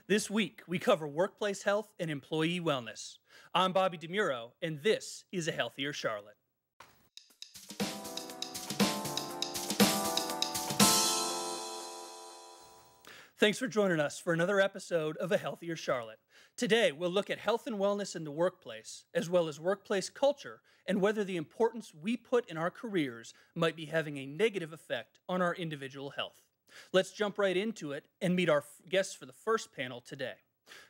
This week, we cover workplace health and employee wellness. I'm Bobby DeMuro, and this is A Healthier Charlotte. Thanks for joining us for another episode of A Healthier Charlotte. Today, we'll look at health and wellness in the workplace, as well as workplace culture, and whether the importance we put in our careers might be having a negative effect on our individual health. Let's jump right into it and meet our guests for the first panel today.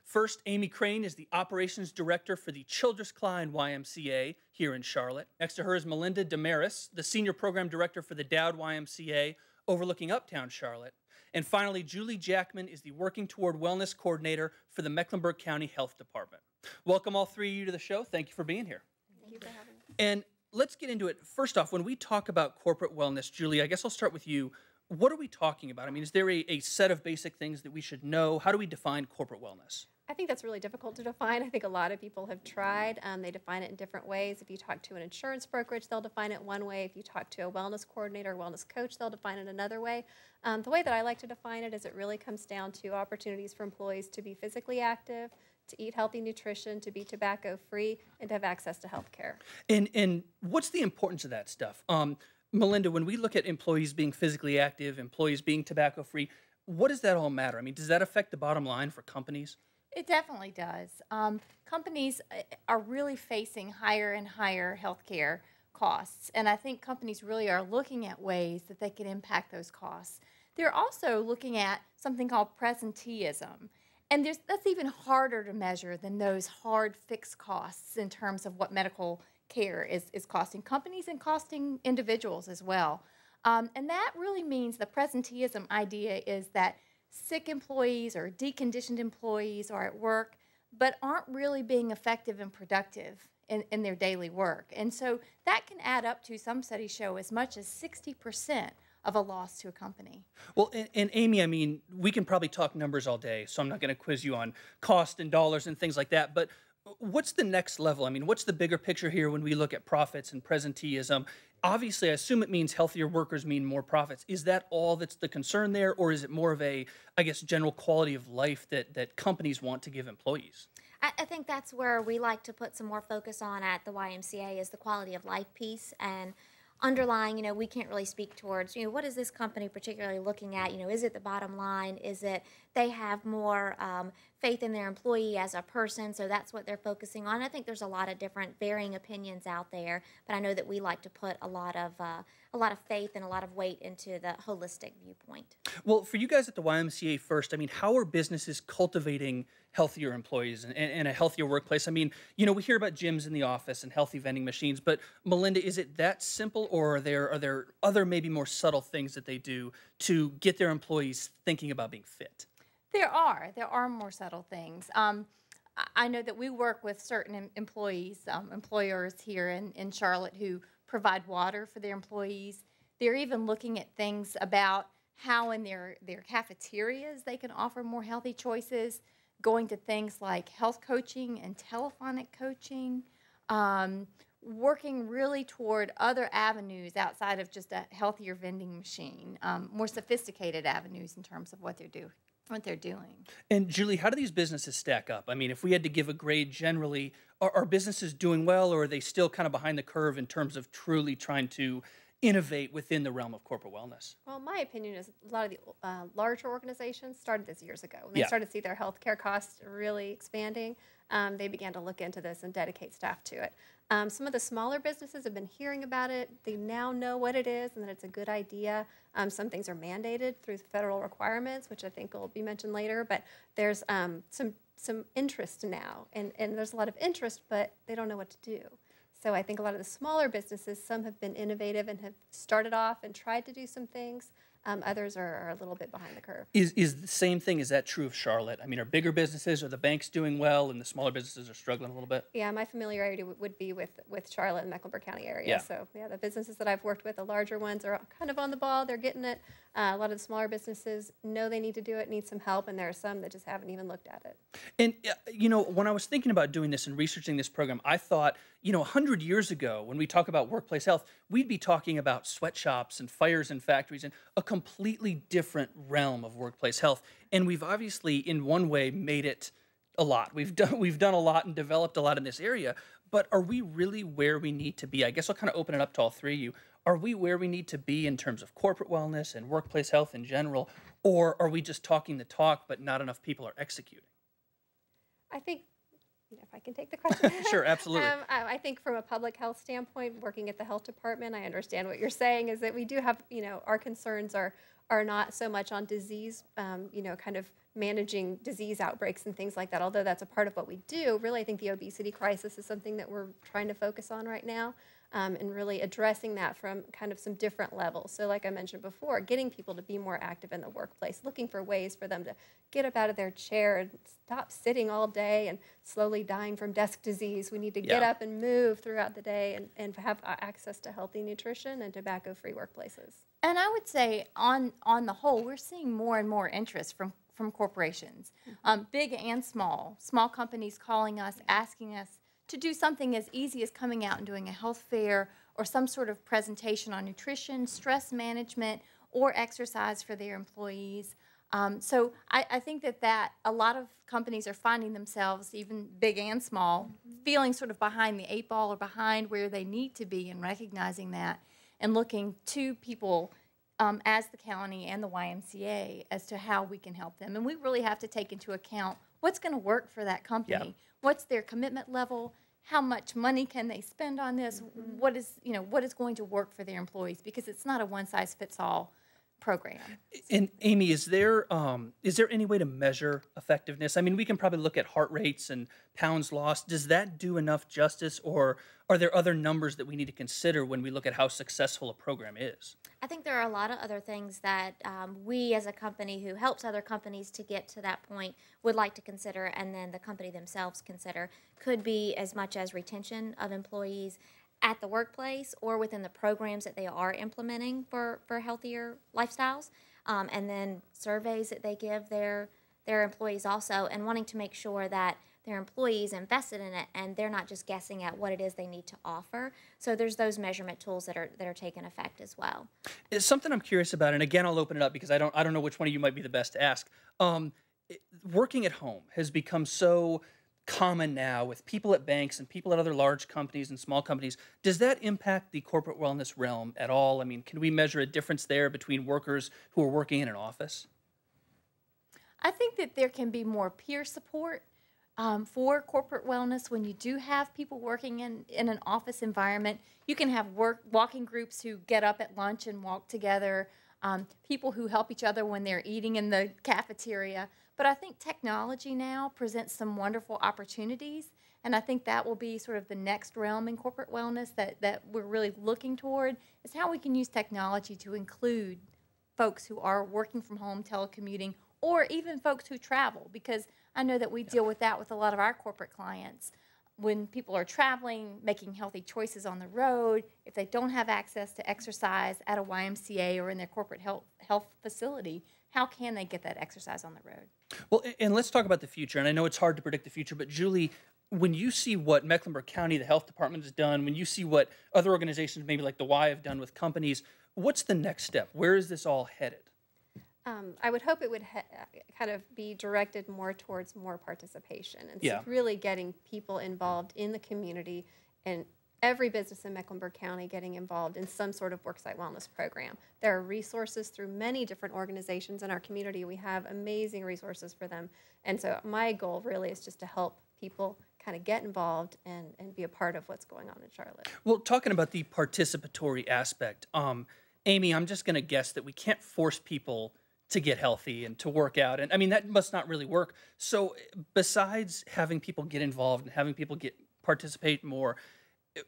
First, Amy Crane is the Operations Director for the Childress Klein YMCA here in Charlotte. Next to her is Melinda Damaris, the Senior Program Director for the Dowd YMCA overlooking Uptown Charlotte. And finally, Julie Jackman is the Working Toward Wellness Coordinator for the Mecklenburg County Health Department. Welcome all three of you to the show. Thank you for being here. Thank you for having us. And let's get into it. First off, when we talk about corporate wellness, Julie, I guess I'll start with you. What are we talking about? I mean, is there a set of basic things that we should know? How do we define corporate wellness? I think that's really difficult to define. I think a lot of people have tried. They define it in different ways. If you talk to an insurance brokerage, they'll define it one way. If you talk to a wellness coordinator, wellness coach, they'll define it another way. The way that I like to define it is it really comes down to opportunities for employees to be physically active, to eat healthy nutrition, to be tobacco-free, and to have access to health care. And what's the importance of that stuff? Melinda, when we look at employees being physically active, employees being tobacco-free, what does that all matter? I mean, does that affect the bottom line for companies? It definitely does. Companies are really facing higher and higher healthcare costs, and I think companies really are looking at ways that they can impact those costs. They're also looking at something called presenteeism, and that's even harder to measure than those hard fixed costs in terms of what medical care is costing companies and costing individuals as well. And that really means the presenteeism idea is that sick employees or deconditioned employees are at work but aren't really being effective and productive in their daily work. And so that can add up to, some studies show, as much as 60% of a loss to a company. Well, and Amy, I mean, we can probably talk numbers all day, so I'm not going to quiz you on cost and dollars and things like that, but what's the next level? I mean, what's the bigger picture here when we look at profits and presenteeism? Obviously, I assume it means healthier workers mean more profits. Is that all that's the concern there, or is it more of a, I guess, general quality of life that companies want to give employees? I think that's where we like to put some more focus on at the YMCA is the quality of life piece. And underlying, we can't really speak towards, what is this company particularly looking at? Is it the bottom line? Is it they have more faith in their employee as a person, so that's what they're focusing on? I think there's a lot of different varying opinions out there, but I know that we like to put a lot of faith and a lot of weight into the holistic viewpoint. Well, for you guys at the YMCA first, I mean, how are businesses cultivating healthier employees and a healthier workplace? I mean, we hear about gyms in the office and healthy vending machines, but Melinda, is it that simple, or are there other maybe more subtle things that they do to get their employees thinking about being fit? There are more subtle things. I know that we work with certain employers here in Charlotte who provide water for their employees. They're even looking at things about how in their cafeterias they can offer more healthy choices, going to things like health coaching and telephonic coaching, working really toward other avenues outside of just a healthier vending machine, more sophisticated avenues in terms of what they're doing. And Julie, how do these businesses stack up? I mean, if we had to give a grade generally, are businesses doing well, or are they still kind of behind the curve in terms of truly trying to innovate within the realm of corporate wellness? Well, my opinion is a lot of the larger organizations started this years ago. When they started to see their healthcare costs really expanding, they began to look into this and dedicate staff to it. Some of the smaller businesses have been hearing about it. They now know what it is and that it's a good idea. Some things are mandated through federal requirements, which I think will be mentioned later, but there's some interest now, and there's a lot of interest, but they don't know what to do. So I think a lot of the smaller businesses, some have been innovative and have started off and tried to do some things. Others are a little bit behind the curve. Is the same thing, is that true of Charlotte? I mean, are bigger businesses, are the banks doing well, and the smaller businesses are struggling a little bit? Yeah, my familiarity would be with Charlotte and Mecklenburg County area. Yeah. So yeah, the businesses that I've worked with, the larger ones are kind of on the ball. They're getting it. A lot of the smaller businesses know they need to do it, need some help, and there are some that just haven't even looked at it. And, when I was thinking about doing this and researching this program, I thought, 100 years ago, when we talk about workplace health, we'd be talking about sweatshops and fires and factories. And a completely different realm of workplace health, and we've obviously, in one way, made it a lot. We've done a lot and developed a lot in this area. But are we really where we need to be? I guess I'll kind of open it up to all three of you. Are we where we need to be in terms of corporate wellness and workplace health in general, or are we just talking the talk, but not enough people are executing? I think, if I can take the question. Sure, absolutely. I think from a public health standpoint, working at the health department, I understand what you're saying is that we do have, our concerns are not so much on disease, kind of managing disease outbreaks and things like that, although that's a part of what we do. Really, I think the obesity crisis is something that we're trying to focus on right now, and really addressing that from kind of some different levels. So like I mentioned before, getting people to be more active in the workplace, looking for ways for them to get up out of their chair and stop sitting all day and slowly dying from desk disease. We need to get up and move throughout the day and have access to healthy nutrition and tobacco-free workplaces. And I would say, on the whole, we're seeing more and more interest from corporations, big and small companies calling us, asking us to do something as easy as coming out and doing a health fair or some sort of presentation on nutrition, stress management, or exercise for their employees. So I think that a lot of companies are finding themselves, even big and small, feeling sort of behind the eight ball or behind where they need to be, and recognizing that and looking to people as the county and the YMCA as to how we can help them. And we really have to take into account what's going to work for that company. What's their commitment level? How much money can they spend on this? What is going to work for their employees? Because it's not a one-size-fits-all program. And Amy, is there any way to measure effectiveness? I mean, we can probably look at heart rates and pounds lost. Does that do enough justice, or are there other numbers that we need to consider when we look at how successful a program is? I think there are a lot of other things that we as a company who helps other companies to get to that point would like to consider, and then the company themselves consider. Could be as much as retention of employees at the workplace or within the programs that they are implementing for healthier lifestyles, and then surveys that they give their employees also, and wanting to make sure that their employees invested in it and they're not just guessing at what it is they need to offer. So there's those measurement tools that are taking effect as well. It's something I'm curious about, and again, I'll open it up because I don't know which one of you might be the best to ask. Working at home has become so common now with people at banks and people at other large companies and small companies. Does that impact the corporate wellness realm at all? I mean, can we measure a difference there between workers who are working in an office? I think that there can be more peer support for corporate wellness when you do have people working in an office environment. You can have walking groups who get up at lunch and walk together, people who help each other when they're eating in the cafeteria. But I think technology now presents some wonderful opportunities, and I think that will be sort of the next realm in corporate wellness that we're really looking toward, is how we can use technology to include folks who are working from home, telecommuting, or even folks who travel, because I know that we deal with that with a lot of our corporate clients. When people are traveling, making healthy choices on the road, if they don't have access to exercise at a YMCA or in their corporate health facility, how can they get that exercise on the road? Well, and let's talk about the future. And I know it's hard to predict the future, but Julie, when you see what Mecklenburg County, the health department has done, when you see what other organizations, maybe like the Y, have done with companies, what's the next step? Where is this all headed? I would hope it would kind of be directed more towards more participation and Yeah. really getting people involved in the community, and every business in Mecklenburg County getting involved in some sort of worksite wellness program. There are resources through many different organizations in our community. We have amazing resources for them. And so my goal really is just to help people kind of get involved and be a part of what's going on in Charlotte. Well, talking about the participatory aspect, Amy, I'm just going to guess that we can't force people to get healthy and to work out. And I mean, that must not really work. So besides having people get involved and having people participate more,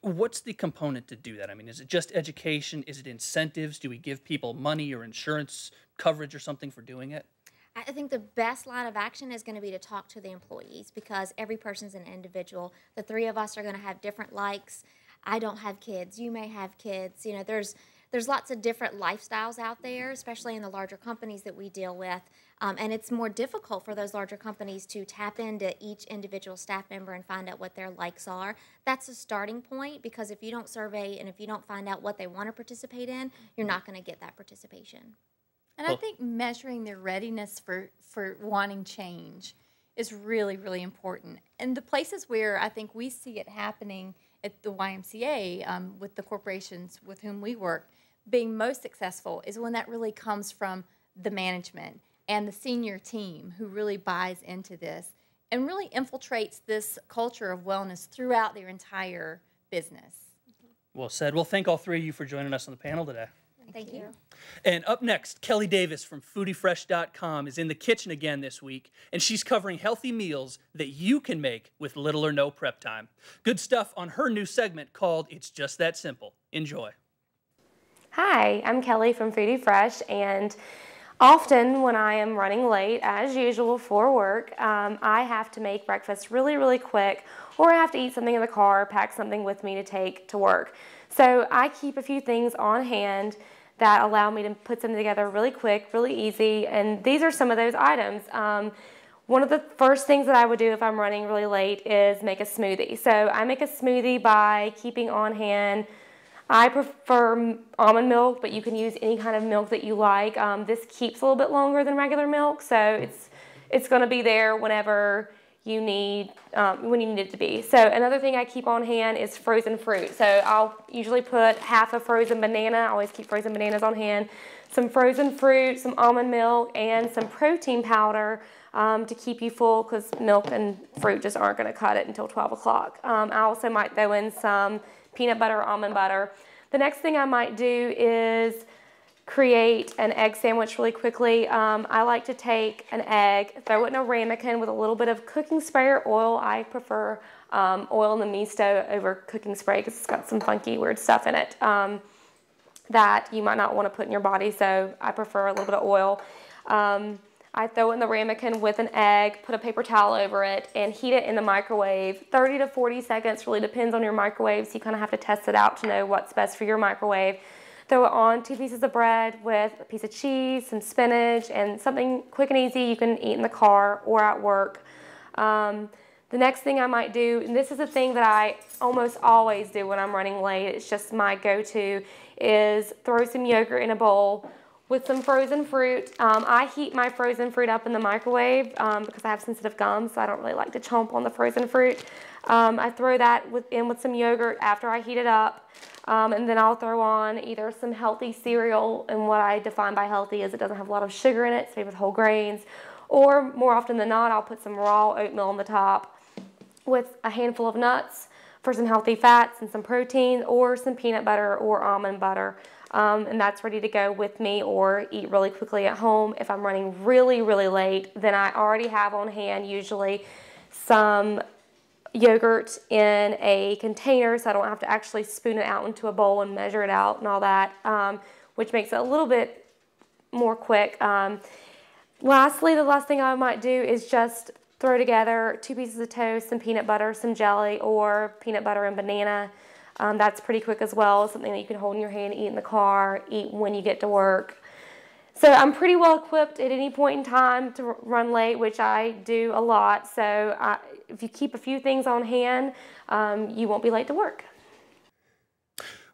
what's the component to do that? I mean, is it just education? Is it incentives? Do we give people money or insurance coverage or something for doing it? I think the best line of action is going to be to talk to the employees, because every person's an individual. The three of us are going to have different likes. I don't have kids. You may have kids. You know, there's lots of different lifestyles out there, especially in the larger companies that we deal with. And it's more difficult for those larger companies to tap into each individual staff member and find out what their likes are. That's a starting point, because if you don't survey and if you don't find out what they want to participate in, you're not going to get that participation. And I think measuring their readiness for wanting change is really, really important. And the places where I think we see it happening at the YMCA with the corporations with whom we work being most successful is when that really comes from the management and the senior team who really buys into this and really infiltrates this culture of wellness throughout their entire business. Well said. Well, thank all three of you for joining us on the panel today. Thank you. And up next, Kelly Davis from FoodieFresh.com is in the kitchen again this week, and she's covering healthy meals that you can make with little or no prep time. Good stuff on her new segment called It's Just That Simple. Enjoy. Hi, I'm Kelly from Foodie Fresh, and often when I am running late, as usual for work, I have to make breakfast really, really quick, or I have to eat something in the car, pack something with me to take to work. So I keep a few things on hand that allow me to put something together really quick, really easy, and these are some of those items. One of the first things that I would do if I'm running really late is make a smoothie. So I make a smoothie by keeping on hand, I prefer almond milk, but you can use any kind of milk that you like. This keeps a little bit longer than regular milk, so it's going to be there whenever you need, when you need it to be. So another thing I keep on hand is frozen fruit. So I'll usually put half a frozen banana. I always keep frozen bananas on hand. Some frozen fruit, some almond milk, and some protein powder to keep you full, because milk and fruit just aren't going to cut it until 12 o'clock. I also might throw in some peanut butter or almond butter. The next thing I might do is create an egg sandwich really quickly. I like to take an egg, throw it in a ramekin with a little bit of cooking spray or oil. I prefer oil in the misto over cooking spray because it's got some funky, weird stuff in it that you might not want to put in your body, so I prefer a little bit of oil. I throw it in the ramekin with an egg, put a paper towel over it, and heat it in the microwave. 30 to 40 seconds, really depends on your microwave, so you kind of have to test it out to know what's best for your microwave. Throw it on 2 pieces of bread with a piece of cheese, some spinach, and something quick and easy you can eat in the car or at work. The next thing I might do, and this is a thing that I almost always do when I'm running late, it's just my go-to, is throw some yogurt in a bowl with some frozen fruit. I heat my frozen fruit up in the microwave because I have sensitive gums, so I don't really like to chomp on the frozen fruit. I throw that in with some yogurt after I heat it up, and then I'll throw on either some healthy cereal, and what I define by healthy is it doesn't have a lot of sugar in it, it's made with whole grains, or more often than not, I'll put some raw oatmeal on the top with a handful of nuts for some healthy fats and some protein, or some peanut butter or almond butter. And that's ready to go with me, or eat really quickly at home. If I'm running really, really late, then I already have on hand usually some yogurt in a container, so I don't have to actually spoon it out into a bowl and measure it out and all that, which makes it a little bit more quick. Lastly, the last thing I might do is just throw together 2 pieces of toast, some peanut butter, some jelly, or peanut butter and banana. That's pretty quick as well, something that you can hold in your hand, eat in the car, eat when you get to work. So I'm pretty well equipped at any point in time to run late, which I do a lot. So if you keep a few things on hand, you won't be late to work.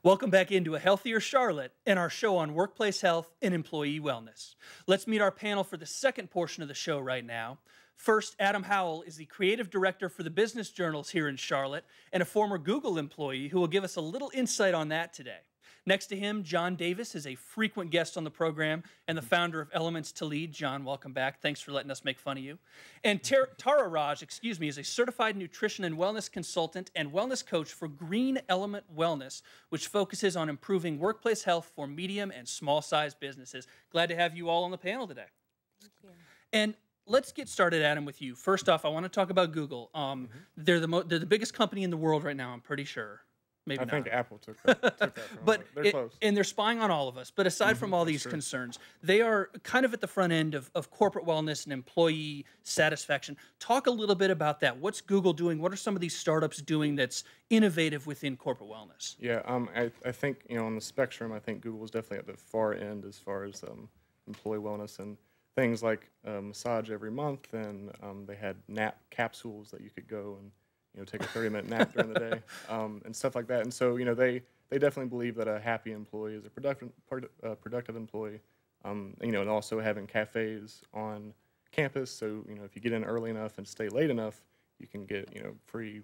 Welcome back into A Healthier Charlotte and our show on workplace health and employee wellness. Let's meet our panel for the second portion of the show right now. First, Adam Howell is the creative director for the business journals here in Charlotte and a former Google employee who will give us a little insight on that today. Next to him, John Davis is a frequent guest on the program and the founder of Elements to Lead. John, welcome back. Thanks for letting us make fun of you. And Tara Raj, is a certified nutrition and wellness consultant and wellness coach for Green Element Wellness, which focuses on improving workplace health for medium and small-sized businesses. Glad to have you all on the panel today. Thank you. And let's get started, Adam, with you. First off, I want to talk about Google. They're the biggest company in the world right now, I'm pretty sure. Maybe not. I think Apple took that from but they're close. And they're spying on all of us. But aside from all these concerns, they are kind of at the front end of corporate wellness and employee satisfaction. Talk a little bit about that. What's Google doing? What are some of these startups doing that's innovative within corporate wellness? Yeah, I think, on the spectrum, I think Google is definitely at the far end as far as employee wellness, and things like massage every month, and they had nap capsules that you could go and take a 30-minute nap during the day, and stuff like that. And so they definitely believe that a happy employee is a productive employee And also having cafes on campus. So, if you get in early enough and stay late enough, you can get, free,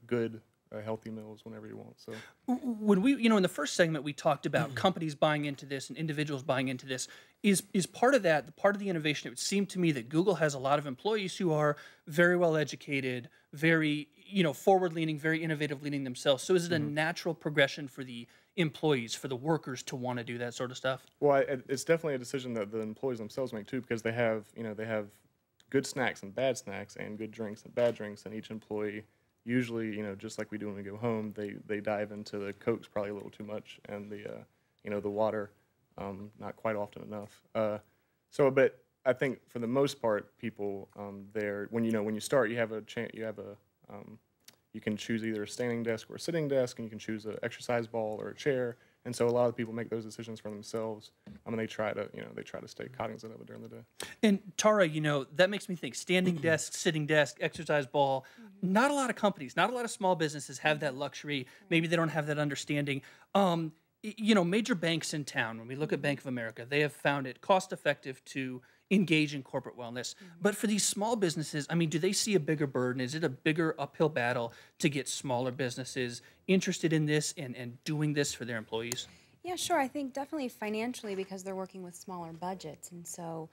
good, healthy meals whenever you want. So when we, in the first segment, we talked about companies buying into this and individuals buying into this. Is part of that, part of the innovation? It would seem to me that Google has a lot of employees who are very well educated, very, forward-leaning, very innovative-leaning themselves. So is it a natural progression for the employees, for the workers to want to do that sort of stuff? Well, it's definitely a decision that the employees themselves make too, because they have good snacks and bad snacks, and good drinks and bad drinks, and each employee usually, just like we do when we go home, they dive into the Cokes probably a little too much, and the water not quite often enough. But I think for the most part, people when you start, you can choose either a standing desk or a sitting desk, and you can choose an exercise ball or a chair. And so a lot of people make those decisions for themselves. They try to stay cognizant of it during the day. And Tara, that makes me think: standing desk, sitting desk, exercise ball. Not a lot of companies, not a lot of small businesses have that luxury. Maybe they don't have that understanding. Major banks in town, when we look at Bank of America, they have found it cost effective to engage in corporate wellness. But for these small businesses, do they see a bigger burden? Is it a bigger uphill battle to get smaller businesses interested in this and doing this for their employees? Yeah, sure. I think definitely financially, because they're working with smaller budgets. And so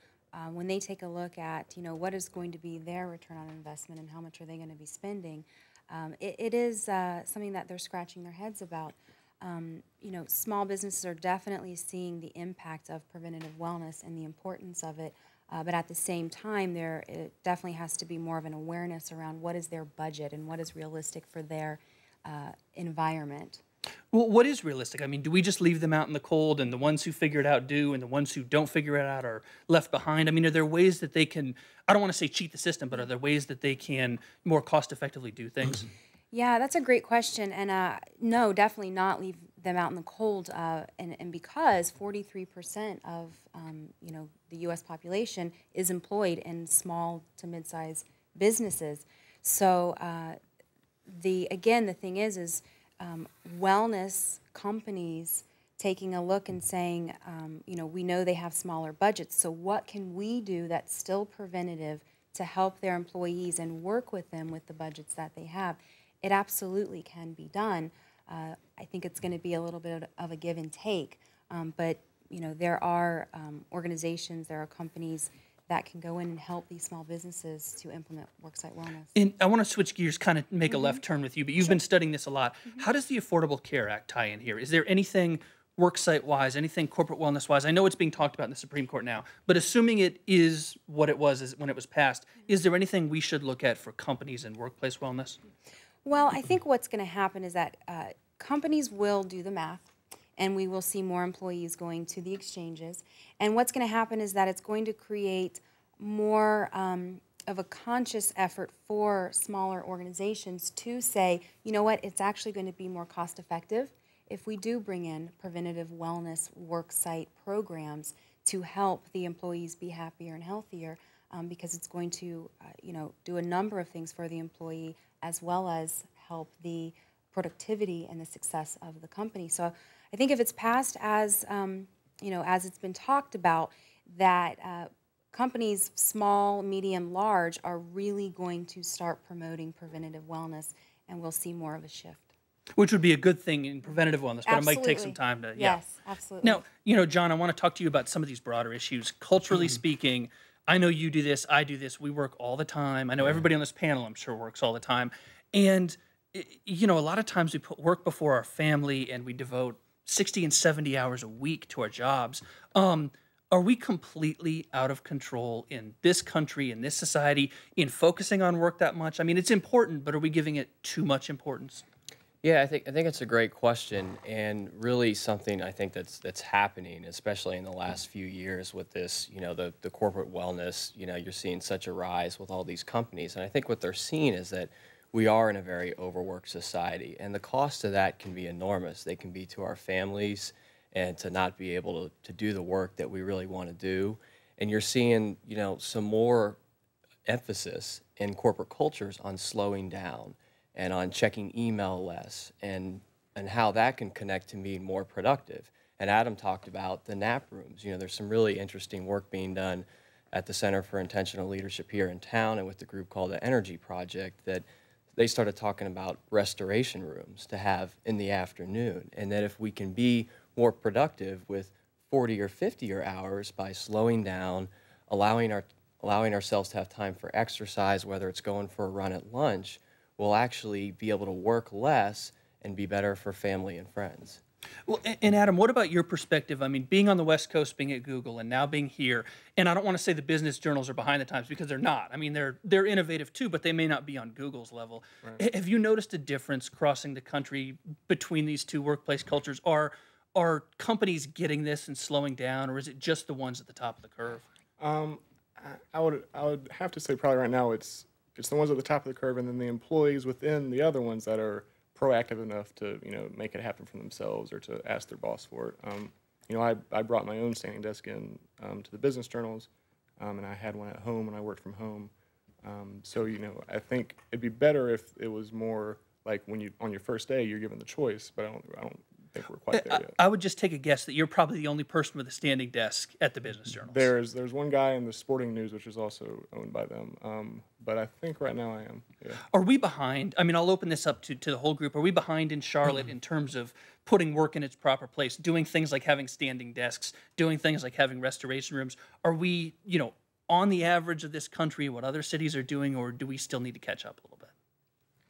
when they take a look at, what is going to be their return on investment and how much are they going to be spending, it is something that they're scratching their heads about. Small businesses are definitely seeing the impact of preventative wellness and the importance of it, but at the same time, it definitely has to be more of an awareness around what is their budget and what is realistic for their environment. Well, what is realistic? Do we just leave them out in the cold, and the ones who figure it out do, and the ones who don't figure it out are left behind? Are there ways that they can, I don't want to say cheat the system, but are there ways that they can more cost-effectively do things? Yeah, that's a great question, and no, definitely not leave them out in the cold. And because 43% of the U.S. population is employed in small to mid-sized businesses, so the thing is wellness companies taking a look and saying, we know they have smaller budgets, so what can we do that's still preventative to help their employees and work with them with the budgets that they have? It absolutely can be done. I think it's going to be a little bit of a give and take, but there are organizations, there are companies that can go in and help these small businesses to implement worksite wellness. And I want to switch gears, kind of make a left turn with you, but you've been studying this a lot. How does the Affordable Care Act tie in here? Is there anything worksite-wise, anything corporate wellness-wise? I know it's being talked about in the Supreme Court now, but assuming it is what it was when it was passed, is there anything we should look at for companies and workplace wellness? Well, I think what's going to happen is that companies will do the math, and we will see more employees going to the exchanges. And what's going to happen is that it's going to create more of a conscious effort for smaller organizations to say, you know what, it's actually going to be more cost effective if we do bring in preventative wellness worksite programs to help the employees be happier and healthier, because it's going to do a number of things for the employee as well as help the productivity and the success of the company. So I think if it's passed as as it's been talked about, that companies, small, medium, large, are really going to start promoting preventative wellness, and we'll see more of a shift. Which would be a good thing in preventative wellness, but Absolutely. it might take some time to, Yes, absolutely. Now, John, I want to talk to you about some of these broader issues. Culturally speaking, I know you do this, I do this, we work all the time. I know everybody on this panel, I'm sure, works all the time. And, a lot of times we put work before our family, and we devote 60 and 70 hours a week to our jobs. Are we completely out of control in this country, in this society, in focusing on work that much? It's important, but are we giving it too much importance? Yeah, I think it's a great question, and really something I think that's happening, especially in the last few years with this, the corporate wellness. You're seeing such a rise with all these companies, and I think what they're seeing is that we are in a very overworked society, and the cost of that can be enormous. They can be to our families, and to not be able to do the work that we really want to do. And you're seeing, some more emphasis in corporate cultures on slowing down and on checking email less, and how that can connect to being more productive. And Adam talked about the nap rooms. You know, there's some really interesting work being done at the Center for Intentional Leadership here in town and with the group called the Energy Project, that they started talking about restoration rooms to have in the afternoon. And that if we can be more productive with 40 or 50 hours by slowing down, allowing ourselves to have time for exercise, whether it's going for a run at lunch, we'll actually be able to work less and be better for family and friends. Well, and Adam, what about your perspective? I mean, being on the West Coast, being at Google, and now being here, and I don't want to say the business journals are behind the times because they're not. I mean, they're innovative too, but they may not be on Google's level. Right. Have you noticed a difference crossing the country between these two workplace cultures? Are companies getting this and slowing down, or is it just the ones at the top of the curve? I would have to say probably right now it's the ones at the top of the curve, and then the employees within the other ones that are proactive enough to make it happen for themselves or to ask their boss for it. I brought my own standing desk in to the business journals, and I had one at home when I worked from home. So I think it'd be better if it was more like when you on your first day you're given the choice, but I don't think we're quite there yet. I would just take a guess that you're probably the only person with a standing desk at the business journals. There's one guy in the Sporting News, which is also owned by them, but I think right now I am. Yeah. Are we behind? I mean, I'll open this up to the whole group. Are we behind in Charlotte in terms of putting work in its proper place, doing things like having standing desks, doing things like having restoration rooms? Are we, on the average of this country, what other cities are doing, or do we still need to catch up a little bit?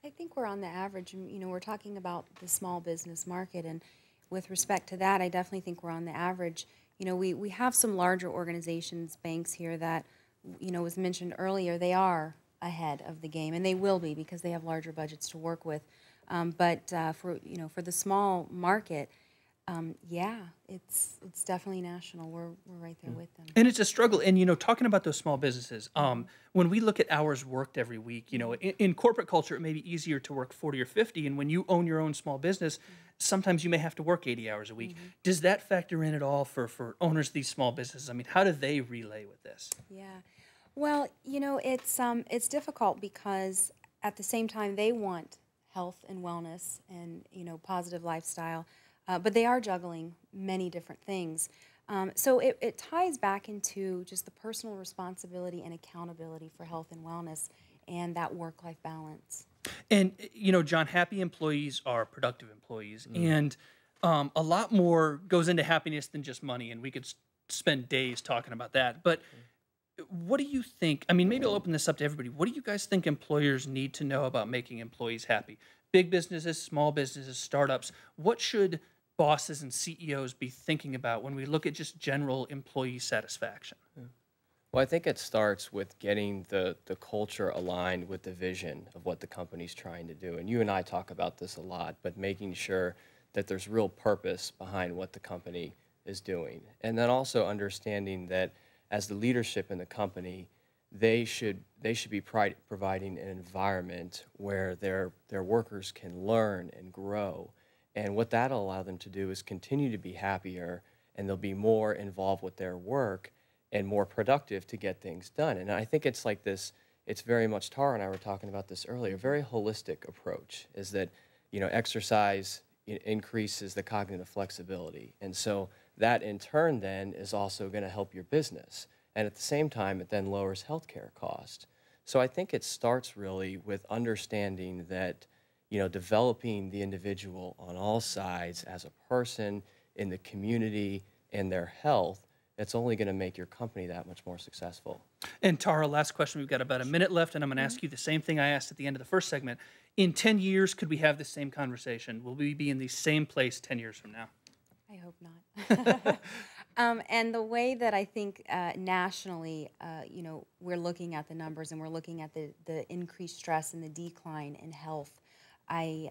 I think we're on the average. We're talking about the small business market, and with respect to that, I definitely think we're on the average. We have some larger organizations, banks here that, was mentioned earlier, they are ahead of the game, and they will be because they have larger budgets to work with. But for the small market, it's definitely national. We're right there with them. And it's a struggle. And talking about those small businesses, when we look at hours worked every week, in corporate culture, it may be easier to work 40 or 50. And when you own your own small business, sometimes you may have to work 80 hours a week. Does that factor in at all for owners of these small businesses? I mean, how do they relay with this? Yeah. Well, it's difficult because at the same time they want health and wellness and positive lifestyle, but they are juggling many different things. So it ties back into just the personal responsibility and accountability for health and wellness and that work-life balance. And John, happy employees are productive employees, and a lot more goes into happiness than just money. And we could spend days talking about that, but. What do you think? I mean, maybe I'll open this up to everybody. What do you guys think employers need to know about making employees happy? Big businesses, small businesses, startups. What should bosses and CEOs be thinking about when we look at just general employee satisfaction? Well, I think it starts with getting the culture aligned with the vision of what the company's trying to do. And you and I talk about this a lot, but making sure that there's real purpose behind what the company is doing. And then also understanding that as the leadership in the company, they should be providing an environment where their workers can learn and grow. And what that'll allow them to do is continue to be happier, and they'll be more involved with their work and more productive to get things done. And I think it's like this, it's very much, Tara and I were talking about this earlier, a very holistic approach is that, exercise increases the cognitive flexibility. And so that in turn then is also going to help your business. And at the same time, it then lowers healthcare costs. So I think it starts really with understanding that, developing the individual on all sides as a person in the community and their health, it's only going to make your company that much more successful. And Tara, last question. We've got about a minute left, and I'm going to ask you the same thing I asked at the end of the first segment. In 10 years, could we have the same conversation? Will we be in the same place 10 years from now? I hope not. And the way that I think nationally, we're looking at the numbers and we're looking at the increased stress and the decline in health, I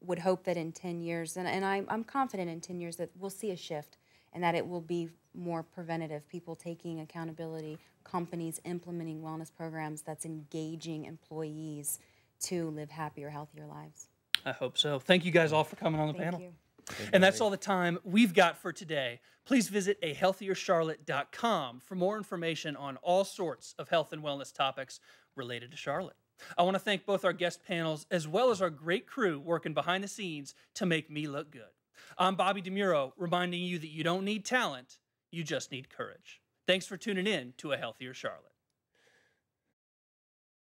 would hope that in 10 years, and I'm confident in 10 years that we'll see a shift and that it will be more preventative, people taking accountability, companies implementing wellness programs that's engaging employees to live happier, healthier lives. I hope so. Thank you guys all for coming on the panel. Thank you. And that's all the time we've got for today. Please visit ahealthiercharlotte.com for more information on all sorts of health and wellness topics related to Charlotte. I want to thank both our guest panels as well as our great crew working behind the scenes to make me look good. I'm Bobby DeMuro, reminding you that you don't need talent, you just need courage. Thanks for tuning in to A Healthier Charlotte.